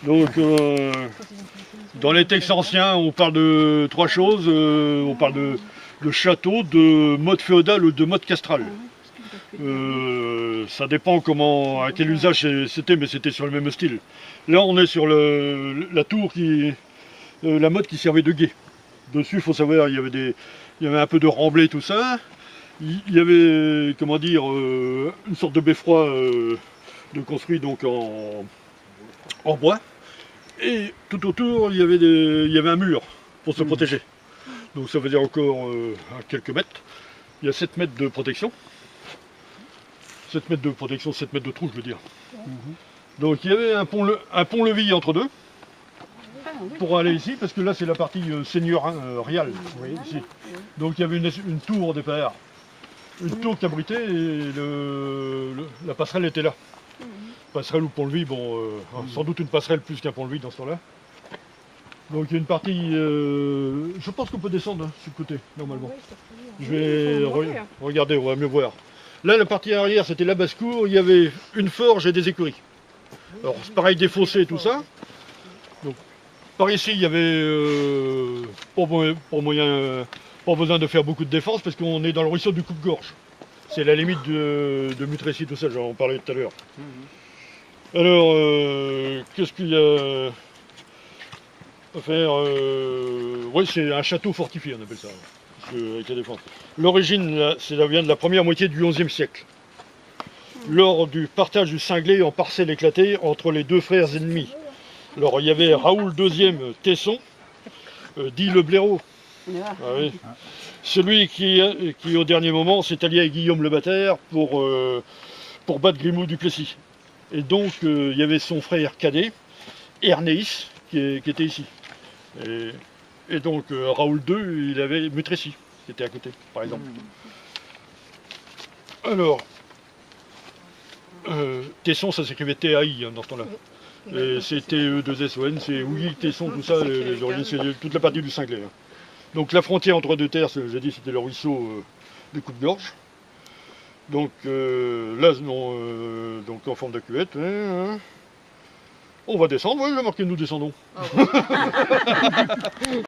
Donc, dans les textes anciens, on parle de trois choses. On parle de château, de mode féodal ou de mode castral. Ça dépend à quel usage c'était, mais c'était sur le même style. Là, on est sur la tour la mode qui servait de guet. Dessus, il faut savoir, il y avait un peu de remblai, tout ça. Il y avait, comment dire, une sorte de beffroi de construit donc en bois. Et tout autour, il y avait un mur pour se protéger. Donc ça faisait encore à quelques mètres. Il y a 7 mètres de protection. 7 mètres de protection, 7 mètres de trou, je veux dire. Donc il y avait un pont-levis entre deux. Pour aller ici, parce que là c'est la partie seigneuriale, ici. Donc il y avait une tour au départ. Une tour qui abritait et la passerelle était là. Passerelle ou pont-levis, bon, sans doute une passerelle plus qu'un pont-levis dans ce temps-là. Donc il y a une partie, je pense qu'on peut descendre sur le côté, normalement. Je vais regarder, on va mieux voir. Là, la partie arrière, c'était la basse-cour, il y avait une forge et des écuries. Alors c'est pareil, des fossés et tout ça. Donc, par ici, il y avait pas besoin de faire beaucoup de défense parce qu'on est dans le ruisseau du coupe-gorge. C'est la limite de Mutrécy, tout ça, j'en parlais tout à l'heure. Alors, qu'est-ce qu'il y a à faire oui, c'est un château fortifié, on appelle ça, avec la défense. L'origine, ça vient de la première moitié du XIe siècle. Lors du partage du cinglé en parcelles éclatées entre les deux frères ennemis. Alors, il y avait Raoul II Tesson, dit le blaireau. Ah oui. Celui qui, au dernier moment, s'est allié avec Guillaume le Bataire pour battre Grimaud du Plessis. Et donc, il y avait son frère cadet, Ernéis, qui était ici. Et donc, Raoul II, il avait Mutrécy, qui était à côté, par exemple. Alors, Tesson, ça s'écrivait T-A-I dans ce temps-là. Et c'était E2SON, c'est Ouilly, Tesson, tout ça, c'est toute la partie du cinglé. Donc la frontière entre deux terres, j'ai dit, c'était le ruisseau du coupe-gorge. Donc là, donc en forme de cuvette. On va descendre, oui, il a marqué nous descendons.